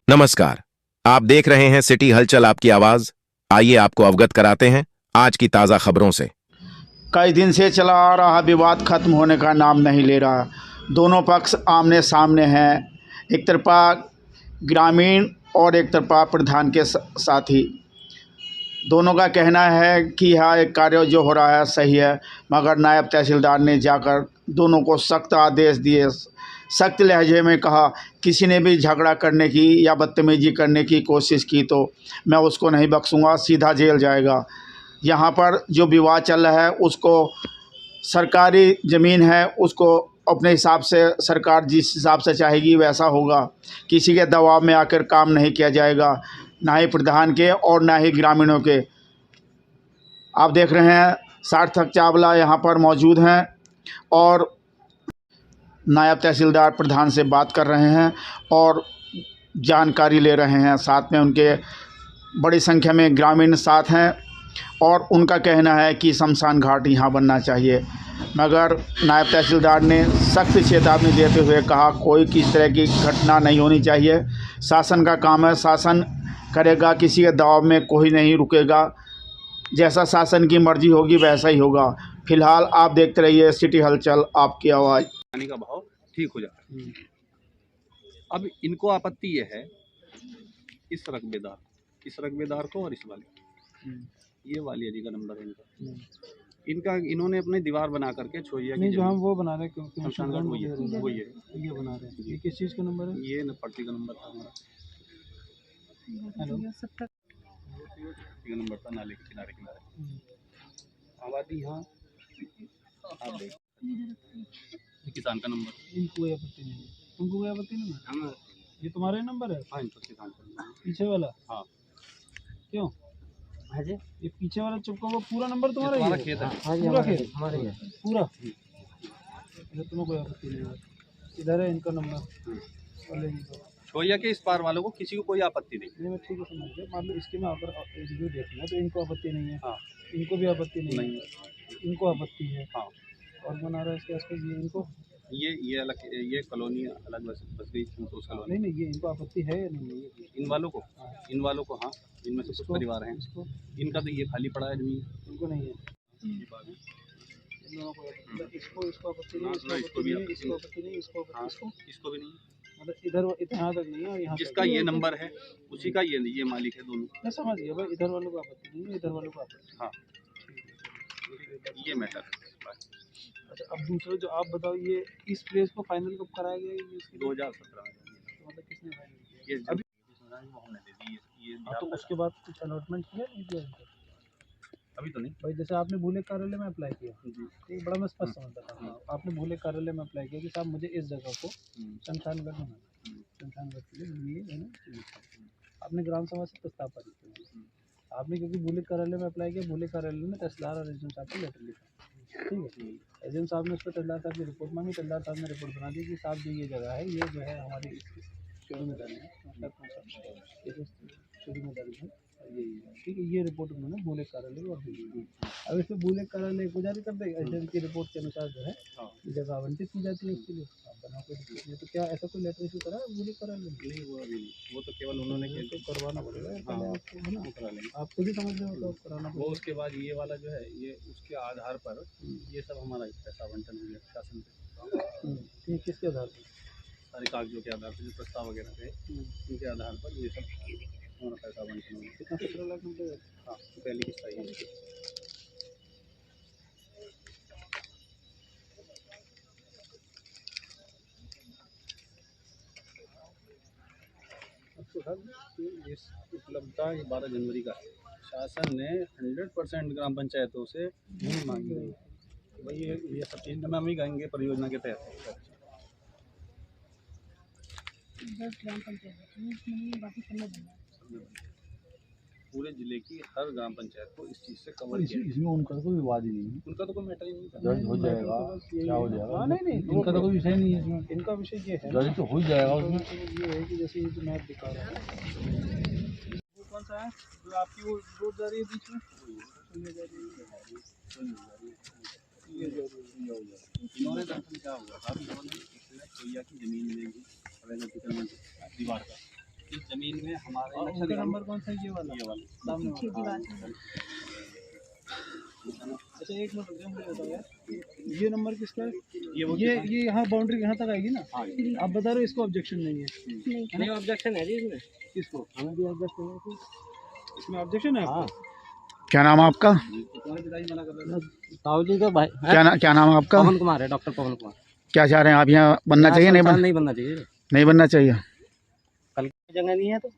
नमस्कार। आप देख रहे हैं सिटी हलचल आपकी आवाज। आइए आपको अवगत कराते हैं आज की ताजा खबरों से। कई दिन से चला आ रहा विवाद खत्म होने का नाम नहीं ले रहा। दोनों पक्ष आमने सामने हैं, एक तरफा ग्रामीण और एक तरफा प्रधान के साथी। दोनों का कहना है कि यह एक कार्य जो हो रहा है सही है, मगर नायब तहसीलदार ने जाकर दोनों को सख्त आदेश दिए। सख्त लहजे में कहा, किसी ने भी झगड़ा करने की या बदतमीजी करने की कोशिश की तो मैं उसको नहीं बख्शूंगा, सीधा जेल जाएगा। यहाँ पर जो विवाद चल रहा है उसको सरकारी ज़मीन है, उसको अपने हिसाब से सरकार जिस हिसाब से चाहेगी वैसा होगा। किसी के दबाव में आकर काम नहीं किया जाएगा, ना ही प्रधान के और ना ही ग्रामीणों के। आप देख रहे हैं सार्थक चावला यहाँ पर मौजूद हैं और नायब तहसीलदार प्रधान से बात कर रहे हैं और जानकारी ले रहे हैं। साथ में उनके बड़ी संख्या में ग्रामीण साथ हैं और उनका कहना है कि शमशान घाट यहाँ बनना चाहिए, मगर नायब तहसीलदार ने सख्त चेतावनी देते हुए कहा, कोई किस तरह की घटना नहीं होनी चाहिए। शासन का काम है, शासन करेगा, किसी के दबाव में कोई नहीं रुकेगा। जैसा शासन की मर्जी होगी वैसा ही होगा। फिलहाल आप देखते रहिए सिटी हलचल आपकी आवाज़। पानी का भाव ठीक हो जाता है। अब इनको आपत्ति ये है, इस रकबेदार को और इस वाले, ये वाली जी का नंबर है इनका इन्होंने अपनी दीवार बना करके छोड़िया नहीं, जो हम वो बना रहे हैं शमशान घाट वही है ये बना रहे हैं। ये किस चीज़ का नंबर है? ये न पड़ती का नंबर था हमारा। हेलो, का नंबर था नाले के किनारे आबादी यहाँ आप देख किसान का नंबर। इनको कोई आपत्ति नहीं है? तुमको कोई आपत्ति नहीं है? हाँ, ये तुम्हारा ही नंबर है? हाँ इनको किसान का नंबर पीछे वाला? हाँ। क्यों? हाँ जी, ये पीछे वाला चुपका वो पूरा नंबर तुम्हारा ही है? खेत है। हाँ जी, पूरा खेत हमारे है पूरा। तुम्हें कोई आपत्ति नहीं है? इधर है इनका नंबर। छोइया के इस पार वालों को किसी को कोई आपत्ति नहीं। मैं ठीक है समझ गया। मान लो इसके में अगर रिव्यू देखना तो इनको आपत्ति नहीं है। हाँ, इनको भी आपत्ति नहीं है, इनको आपत्ति है। हाँ, और बना रहा है इसके आसपास ये इनको ये अलग, ये कॉलोनी अलग बस गई संतोष कॉलोनी। नहीं, ये इनको आपत्ति है या नहीं है? इन वालों को हाँ, इनमें से कुछ परिवार हैं। इनका तो ये खाली पड़ा है जमीन, इनको नहीं है। इसको आपत्ति नहीं, इसको भी नहीं, इसको भी नहीं। मतलब इधर यहाँ तक नहीं है और यहाँ जिसका ये नंबर है उसी का ये मालिक है दोनों। मैं समझ गया भाई, इधर वालों को आपत्ति नहीं है, इधर वालों को आपत्ति। हाँ, ये मैटर। अच्छा, अब दूसरा जो आप बताओ, ये इस प्लेस को फाइनल कब कराया गया? ये इसकी 2017 में मतलब किसने फाइनल किया? ये अभी हमने दे दी ये। हाँ, तो उसके बाद कुछ अलॉटमेंट किया नहीं किया इनको? अभी तो नहीं भाई, जैसे आपने भूले कार्यालय में अप्लाई किया, एक बड़ा मैं स्पष्ट समझता था। आपने भूले कार्यालय में अप्लाई किया कि साहब मुझे इस जगह को शमशान घाट बनाना है, शमशान घाट के लिए है ना। आपने ग्राम सभा से प्रस्ताव पारित किया। आपने क्योंकि भूले कार्यालय में अप्लाई किया, भूले कार्यालय में तहसीलदार और एसडीएम साहब को लेटर लिखा, ठीक है। एसडीएम साहब ने उस पर तहसीलदार साहब की रिपोर्ट मांगी, तहसीलदार साहब ने रिपोर्ट बना दी कि साहब जो ये जगह है, ये जो है हमारी जिम्मेदारी है, जिम्मेदारी है, यही है, ठीक है। ये रिपोर्ट उन्होंने भूले कार्यालय को दी। अब इसमें भूले कार्यालय को जारी कर देगा, एसडीएम की रिपोर्ट के अनुसार जो है ये जगह आवंटित की जाती है उसके लिए। आप बना कोई, तो क्या ऐसा कोई लेटर इशू करा है भूले कार्यालय में? नहीं, वो अभी नहीं, वो तो केवल उन्होंने तो करवाना पड़ेगा पहले आपको, है ना। करा लेंगे। आप खुद ही समझ रहे हो तो कराना वो उसके बाद ये वाला जो है, ये उसके आधार पर ये सब हमारा पैसा आवंटन हो गया शासन से। ठीक, किसके आधार पर? सारे कागजों के आधार पर, जो प्रस्ताव वगैरह थे उनके आधार पर ये सब हमारा पैसा आवंटन हो गया। कितना? 17 लाख रुपये? हाँ, पहली किस्त आई है। इस उपलब्धता 12 जनवरी का शासन ने 100% ग्राम पंचायतों से भूमि मांगी है। भाई ये सब चीज़ हम ही कहेंगे परियोजना के तहत। 10 ग्राम पंचायत पूरे जिले की हर ग्राम पंचायत को इस चीज़ से कवर किया। इसमें उनका कोई विवाद ही नहीं है, उनका तो कोई मैटर ही नहीं था। दर्ज हो जाएगा, क्या हो जाएगा? नहीं, इनका तो कोई विषय नहीं है इसमें। इनका विषय ये है, दर्ज तो हो जाएगा उसमें। ये है कि जैसे ये जो मैप दिखा रहा है, वो कौन सा है जो आपकी वो रोड जा रही है बीच में? इन्होंने दरअसल क्या हुआ था, इन्होंने छोइया की ज़मीन में भी अवैध अतिक्रमण दीवार का, इस जमीन जमीन में हमारे उनका नंबर कौन सा है? ये वाला सामने वाला। सीधी बात है। अच्छा एक मिनट रुकिए, मुझे बताओ यार, ये नंबर किसका है? ये यहाँ बाउंड्री यहाँ तक आएगी ना? आप बता रहे हो इसको ऑब्जेक्शन नहीं है? नहीं ऑब्जेक्शन है जी इसमें। किसको? हमें भी ऑब्जेक्शन है इसमें। ऑब्जेक्शन है आपको? क्या नाम है आपका? तुम्हारे पिताजी मना कर रहे थे। ताऊ जी का भाई क्या नाम है आपका? पवन कुमार है, डॉक्टर पवन कुमार। क्या चाह रहे हैं आप? यहाँ बनना चाहिए नहीं नहीं बनना चाहिए, नहीं बनना चाहिए? कल की जगह नहीं है तो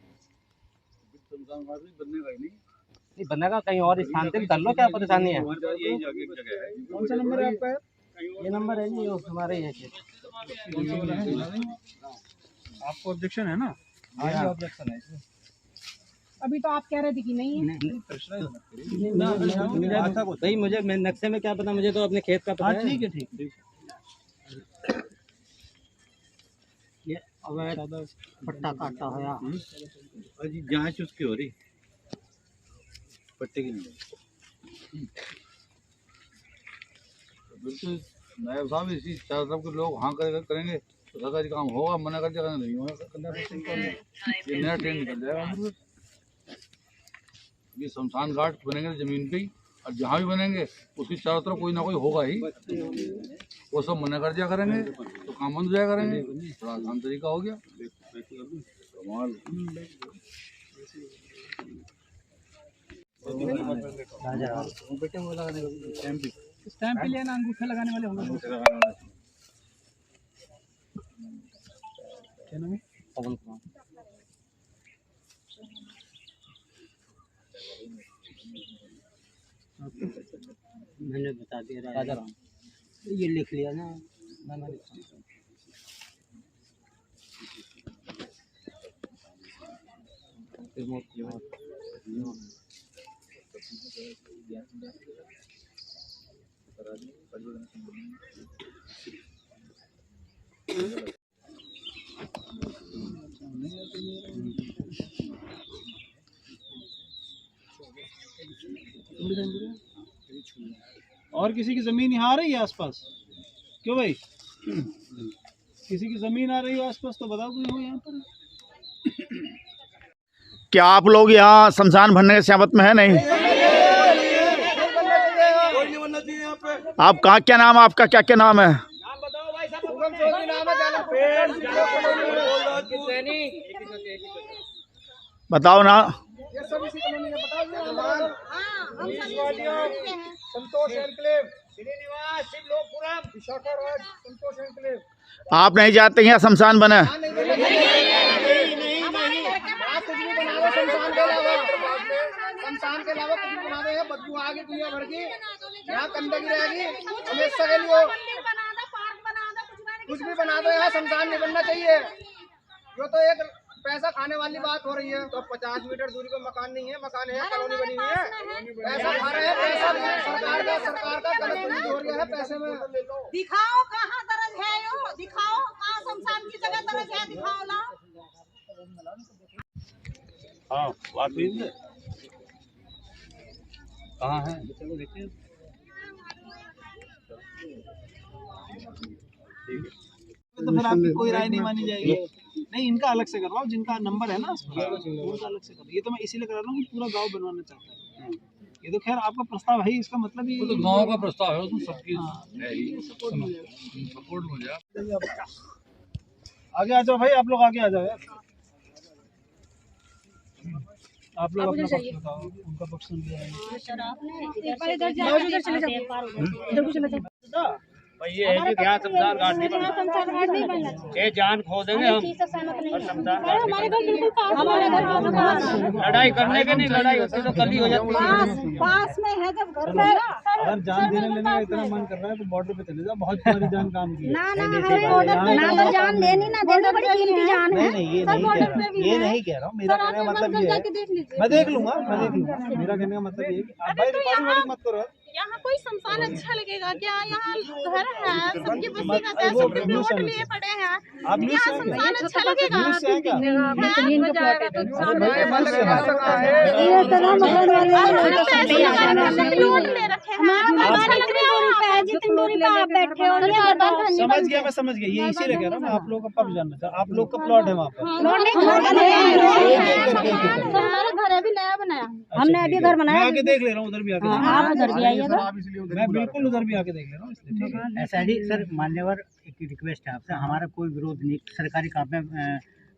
नहीं बनेगा, कहीं और स्थान पे कर लो, क्या परेशानी है? कौन सा नंबर है आपका? ये नंबर है जी, ये हमारे ये आपको ऑब्जेक्शन है ना? हाँ ऑब्जेक्शन है इसमें। अभी तो आप कह रहे थे कि नहीं है। भाई मुझे मैं नक्शे में क्या पता, मुझे तो अपने खेत का पता है। ठीक है ठीक है। ये अवैध पट्टा काटा है अजी जांच उसकी हो रही पट्टे की नहीं। बिल्कुल नायब साहब, इसी चारों तरफ के लोग हाँ करेंगे तो सरकारी काम होगा, मना कर दिया नहीं होगा, ये नया ट्रेंड निकल जाएगा। ये शमशान घाट बनेंगे जमीन पे ही, और जहाँ भी बनेंगे उसकी चारों तरफ कोई ना कोई होगा ही, वो सब मना कर दिया करेंगे तो काम बंद हो जाया करेंगे। थोड़ा आसान तरीका हो गया। स्टैम्प पे लेना, अंगूठा लगाने वाले होंगे। क्या नाम है? पवन कुमार। मैंने बता दिया राजा राम, ये लिख लिया ना मैंने। और किसी की जमीन यहाँ आ रही है आसपास? क्यों भाई, किसी की जमीन आ रही है आसपास तो बताओ कोई हो यहाँ पर? क्या आप लोग यहाँ शमशान भरने के सहमत में है? नहीं। आप कहाँ, क्या नाम है आपका? क्या क्या नाम है? बताओ ना। संतोष एनक्लेव, श्रीनिवास शिवलोकपुरम, विशाखा राज, संतोष एनक्लेव। आप नहीं चाहते यहाँ शमशान बने? आप कुछ भी बना दो शमशान के अलावा, शमशान के अलावा कुछ भी बना दो, यहाँ बदबू आगे दुनिया भर की, यहाँ गंदगी रहेगी हमेशा के लिए। कुछ भी बना दो, यहाँ शमशान नहीं बनना चाहिए। जो तो एक पैसा खाने वाली बात हो रही है, तो 50 मीटर दूरी पे मकान नहीं है, मकान है, कॉलोनी बनी हुई है, पैसा खा रहे हैं, पैसा सरकार का गलत यूज हो रहा है पैसे में। दिखाओ कहाँ दर्ज है, यो दिखाओ कहाँ शमशान की जगह दर्ज है, दिखाओ ना। हाँ बात हुई है, कहाँ है? चलो देखिए। तो फिर आपकी कोई राय नहीं मानी जाएगी। नहीं, इनका अलग से करवाओ, जिनका नंबर है ना उनका अलग से करो। ये तो मैं इसीलिए करा रहा हूँ कि पूरा गांव बनवाना चाहता है। ये तो खैर आपका प्रस्ताव है, इसका मतलब ये तो गांव का प्रस्ताव है, उसमें सबकी है ही सपोर्ट हो जाए। आगे आ जाओ भाई, आप लोग आगे आ जाओ यार। आप लोग अपना पक्ष बताओ, उनका पक्ष सुन लिया है। सर आपने एक बार इधर जाओ, इधर चले जाओ, इधर को चले जाओ। भाई ये है कि यहाँ शमशान घाट नहीं बनना, ये जान खो देंगे हम। और शमशान घाट हमारे घर बिल्कुल पास, लड़ाई करने के नहीं, लड़ाई होती तो कल ही हो जाती है। पास में है जब घर में। अगर जान देने लेने का इतना मन कर रहा है तो बॉर्डर पे चले जाओ, बहुत तुम्हारी जान काम की है। ना तो जान लेनी ना देनी, बड़ी कीमती जान है। नहीं, ये नहीं कह रहा हूँ। मेरा कहने का मतलब ये है, मैं देख लूंगा। मेरा कहने का मतलब ये है कि आप भाई रिकॉर्डिंग मत करो। यहाँ कोई शमशान अच्छा लगेगा क्या? यहाँ घर है, सबकी बस्ती का है, सबके प्लॉट लिए पड़े हैं, यहाँ शमशान अच्छा लगेगा? प्लॉट ले रखे हैं, अच्छा लग रहा है। कितनी दूरी पे आप बैठे हो? समझ गया, मैं समझ गया, ये इसीलिए कह रहा हूँ मैं आप लोगों का पक्ष जानना था। आप लोग का प्लॉट है वहाँ पर, हमारा घर अभी नया बनाया, हमने अभी घर बनाया। मैं आके देख ले रहा हूँ, उधर भी आके आप उधर भी आइएगा। मैं बिल्कुल उधर भी आके देख ले रहा हूँ, इसलिए ठीक है। ऐसा ही सर, मान्यवर एक रिक्वेस्ट है आपसे, हमारा कोई विरोध नहीं, सरकारी काम में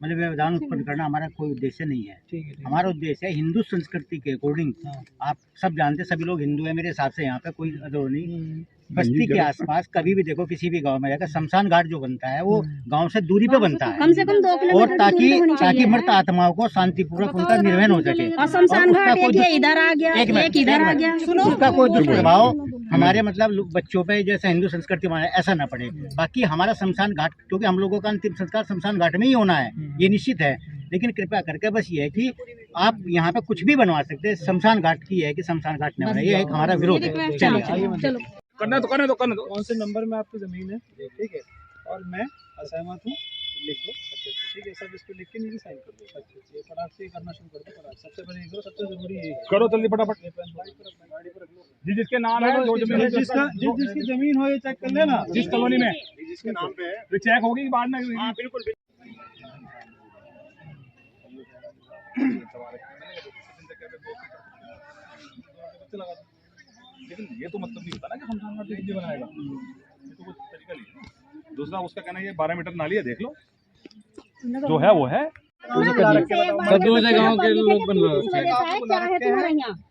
मतलब व्यवधान उत्पन्न करना हमारा कोई उद्देश्य नहीं है। ठीक है, हमारा उद्देश्य है हिंदू संस्कृति के अकॉर्डिंग, आप सब जानते हैं, सभी लोग हिंदू है मेरे हिसाब से, यहाँ पे कोई अदर नहीं। बस्ती के आसपास कभी भी देखो किसी भी गांव में जाकर शमशान घाट जो बनता है वो गांव से दूरी पे बनता है, कम से कम 2 किलोमीटर और ताकि मृत आत्माओं को शांतिपूर्वक उनका निर्वहन हो सके। और शमशान घाट एक इधर आ गया, एक इधर आ गया, उसका कोई दुष्प्रभाव हमारे मतलब बच्चों पे जैसे हिंदू संस्कृति में ऐसा ना पड़े। बाकी हमारा शमशान घाट, क्योंकि हम लोगों का अंतिम संस्कार शमशान घाट में ही होना है, ये निश्चित है। लेकिन कृपया करके बस ये है कि आप यहाँ पे कुछ भी बनवा सकते हैं, शमशान घाट की है कि शमशान घाट न बने, ये एक हमारा विरोध है। चलिए चलो करना तो कौन से नंबर में आपकी ज़मीन है, ठीक है, और मैं असहमत हूँ, लिख दो। अच्छा, ठीक है, सब इसको लिख के नीचे साइन कर दो। अच्छा, ये फटाक से करना शुरू कर दो, फटाक सबसे पहले ये करो, सबसे जरूरी ये करो, जल्दी फटाफट। जी जिसके नाम है, जो जमीन है, जिसकी जमीन हो ये चेक कर लेना, जिस कॉलोनी में जिसके नाम पे है, तो चेक होगी बाद में। हाँ बिल्कुल। लेकिन ये तो मतलब नहीं होता ना कि शमशान घाट बिजली बनाएगा, ये तो कुछ तरीका नहीं है ना। दूसरा उसका कहना है ये 12 मीटर नाली है, देख लो जो है वो है। दूसरे गांव के लोग बन रहे हैं,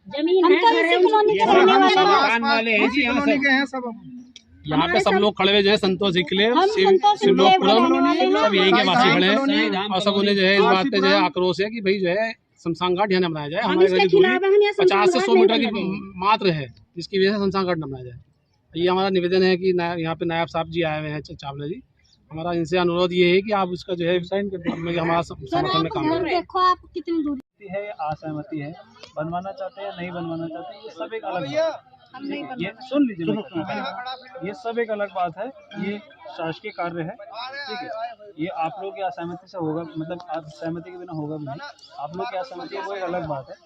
जमीन यहाँ पे सब लोग खड़े हुए जो है संतोष शिवलोकपुरम सब यहीं के वासी खड़े हैं, और सब उन्हें जो है इस बात पे जो है आक्रोश है कि भाई जो है शमशान घाट यहाँ न बनाया जाए। हमारे घर की दूरी 50 से 100 मीटर की मात्र है, जिसकी वजह से शमशान घाट न बनाया जाए। ये हमारा निवेदन है कि यहाँ पे नायब साहब जी आए हुए हैं, चावला जी, हमारा इनसे अनुरोध ये है कि आप उसका जो है साइन कर दो, हमारा समर्थन में काम करें। देखो आप कितनी दूरी है, असहमति है, बनवाना चाहते हैं नहीं बनवाना चाहते हैं, ये सब एक अलग बात है। ये सुन लीजिए, ये सब एक अलग बात है, ये शासकीय कार्य है, ठीक है। ये आप लोग की असहमति से होगा, मतलब आप सहमति के बिना होगा भी नहीं, आप लोग की असहमति है वो एक अलग बात है।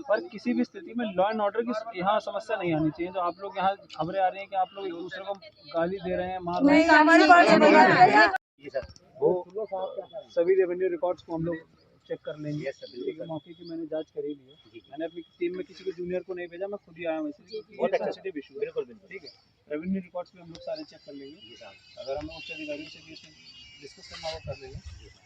पर किसी भी स्थिति में लॉ एंड ऑर्डर की यहाँ समस्या नहीं आनी चाहिए। जो आप लोग यहाँ खबरें आ रही हैं कि आप लोग एक दूसरे को गाली दे रहे हैं, मार रहे हैं, वो सभी रेवेन्यू रिकॉर्ड्स को हम लोग चेक कर लेंगे। मौके की मैंने जांच कर ही ली है, मैंने अपनी टीम में किसी को जूनियर को नहीं भेजा, मैं खुद ही आया हूँ, बहुत सेंसिटिव इशू है। बिल्कुल ठीक है, रेवेन्यू रिकॉर्ड्स भी हम लोग सारे चेक कर लेंगे। अगर हमें उच्च अधिकारियों से भी इसमें डिस्कस करना वो कर लेंगे।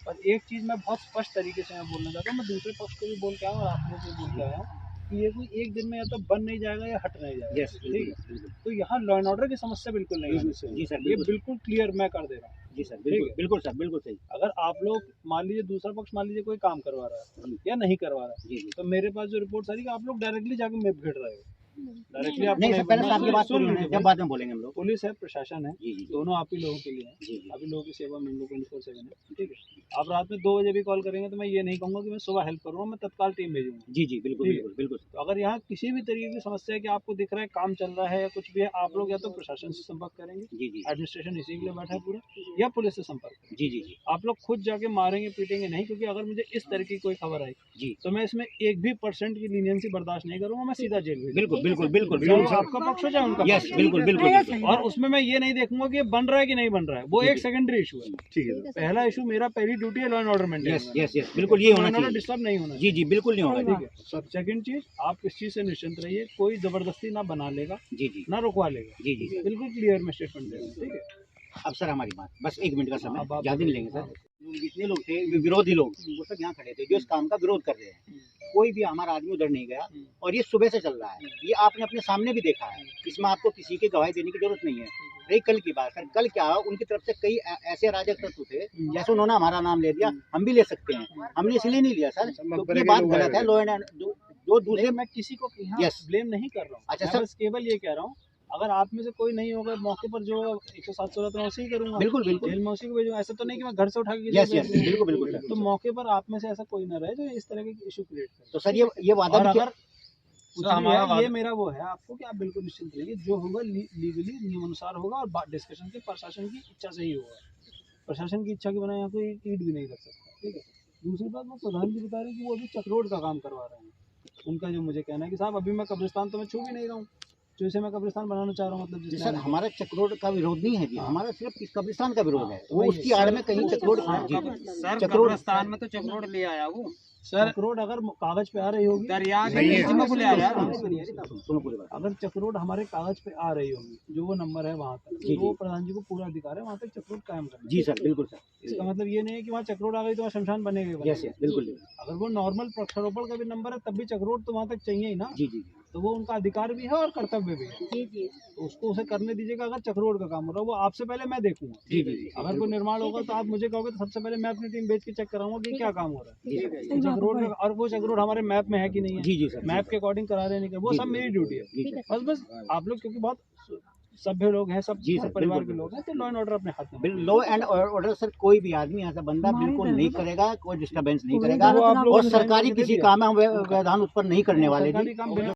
पर एक चीज़ मैं बहुत स्पष्ट तरीके से मैं बोलना चाहता हूँ, मैं दूसरे पक्ष को भी बोल के आया हूँ और आप लोग को भी बोल के आया हूँ कि ये कोई एक दिन में या तो बन नहीं जाएगा या हट नहीं जाएगा। ठीक है, तो यहाँ लॉ एंड ऑर्डर की समस्या बिल्कुल नहीं है। जी सर, ये बिल्कुल क्लियर मैं कर दे रहा हूँ। जी सर, बिल्कुल सर, बिल्कुल सही। अगर आप लोग मान लीजिए दूसरा पक्ष मान लीजिए कोई काम करवा रहा है या नहीं करवा रहा है, तो मेरे पास जो रिपोर्ट सारी आप लोग डायरेक्टली जाकर मेप घेर रहे हो, डायरेक्टली आप नहीं, पहले आपकी बात सुन, जब बाद में बोलेंगे हम लोग। पुलिस है, प्रशासन है, दोनों आप ही लोगों के लिए है, आप ही लोगों की सेवा में 24/7 है। ठीक है, आप रात में 2 बजे भी कॉल करेंगे तो मैं ये नहीं कहूँगा कि मैं सुबह हेल्प करूँगा, मैं तत्काल टीम भेजूंगा। जी बिल्कुल बिल्कुल बिल्कुल। तो अगर यहाँ किसी भी तरीके की समस्या है कि आपको दिख रहा है काम चल रहा है या कुछ भी है, आप लोग या तो प्रशासन से संपर्क करेंगे। जी, एडमिनिस्ट्रेशन इसी के लिए बैठा है पूरा, या पुलिस से संपर्क। जी, आप लोग खुद जाके मारेंगे पीटेंगे नहीं, क्योंकि अगर मुझे इस तरह की कोई खबर आई तो मैं इसमें 1 भी % की लीनियंसी बर्दाश्त नहीं करूँगा, मैं सीधा जेल भेजूंगा। बिल्कुल बिल्कुल बिल्कुल, आपका पक्ष हो जाए उनका। यस, बिल्कुल बिल्कुल। और उसमें मैं ये नहीं देखूंगा कि ये बन रहा है कि नहीं बन रहा है, वो एक सेकेंडरी इशू है। ठीक है, पहला इशू मेरा, पहली ड्यूटी है law and order maintain. Yes, बिल्कुल ये होना चाहिए, डिस्टर्ब नहीं होना। जी बिल्कुल नहीं होगा। ठीक है, सब सेकंड चीज, आप इस चीज से निश्चिंत रहिए, कोई जबरदस्ती ना बना लेगा, जी ना रुकवा लेगा। जी बिल्कुल क्लियर में स्टेटमेंट देगा। ठीक है, अब सर हमारी बात बस 1 मिनट का समय, ज्यादा नहीं लेंगे सर। जितने लोग थे विरोधी लोग, वो सब यहाँ खड़े थे जो इस काम का विरोध कर रहे हैं, कोई भी हमारा आदमी उधर नहीं गया, और ये सुबह से चल रहा है, ये आपने अपने सामने भी देखा है, इसमें आपको किसी की गवाही देने की जरूरत नहीं है। रही कल की बात, सर कल क्या उनकी तरफ से कई ऐसे अराजक तत्व थे, जैसे उन्होंने हमारा नाम ले दिया, हम भी ले सकते हैं, हमने इसलिए नहीं लिया सर, तो ये बात गलत है। लॉ एंड जो दूसरे, मैं किसी को ब्लेम नहीं कर रहा हूँ। अच्छा सर, केवल ये कह रहा हूँ, अगर आप में से कोई नहीं होगा मौके पर, जो 107 तो मैं उसी ही करूँगा। बिल्कुल बिल्कुल, जेल में उसी को भेजूंगा। ऐसा तो नहीं कि मैं घर से उठा के। यस बिल्कुल बिल्कुल। तो मौके पर आप में से ऐसा कोई ना रहे जो इस तरह के इशू क्रिएट करे। तो सर ये वादा अगर ये मेरा वो है आपको कि आप बिल्कुल निश्चिंत रहिए, जो होगा लीगली नियमानुसार होगा, और डिस्कशन के प्रशासन की इच्छा से ही होगा। प्रशासन की इच्छा के बिना यहाँ कोई ईट भी नहीं रख सकता। ठीक है, दूसरी बात, वो प्रधान जी बता रहे हैं कि वो अभी चक रोड का काम करवा रहे हैं। उनका जो मुझे कहना है कि साहब अभी मैं कब्रिस्तान तो मैं छू भी नहीं रहा हूँ, जो इसे मैं कब्रिस्तान बनाना चाह रहा हूँ, मतलब जी जिसमें सर, हमारा चक्रोड का विरोध नहीं है जी, हमारा सिर्फ इस कब्रिस्तान का विरोध है। वो उसकी आड़ में कहीं चक्रोड जी चक्रोड स्थान में तो चक्रोड ले आया वो चक्रोड अगर कागज पे आ रही होगी, दरिया के ले आया। सुनो पूरी बात। अगर चक्रोड हमारे कागज पे आ रही होगी, जो वो नंबर है वहाँ तक, जी, तो वो जी। प्रधान जी को पूरा अधिकार है वहाँ तक चक्रोड कायम करना। जी सर, बिल्कुल सर। इसका मतलब ये नहीं है कि वहाँ चक्रोड आ गई तो वहाँ शमशान बनेगा। यस यस, बिल्कुल। अगर वो नॉर्मल वृक्षारोपण का भी नंबर है तब भी चक्रोड तो वहाँ तक चाहिए ही ना। जी जी तो वो उनका अधिकार भी है और कर्तव्य भी है। तो उसको उसे करने दीजिएगा। अगर चक्रोड का काम हो रहा है वो आपसे पहले मैं देखूंगा। जी जी। अगर कोई निर्माण होगा तो आप मुझे कहोगे तो सबसे पहले मैं अपनी टीम भेज के चेक कराऊंगा कि क्या काम हो रहा है तो चक्रोड का, और वो चक्रोड हमारे मैप में है कि नहीं है। जी जी सर। मैप के अकॉर्डिंग करा देने के वो सब मेरी ड्यूटी है। बस आप लोग क्योंकि बहुत सभ्य लोग हैं, सब जी सर, परिवार बिल्कुल। के लोग हैं, तो लॉ एंड ऑर्डर अपने हाथ में। लॉ एंड ऑर्डर सर, कोई भी आदमी ऐसा बंदा बिल्कुल नहीं करेगा, कोई डिस्टर्बेंस नहीं करेगा। वो आप लोगों और ने सरकारी साइन करके किसी दे काम में हम व्यवधान उत्पन्न नहीं करने वाले सरकारी जी। काम बिना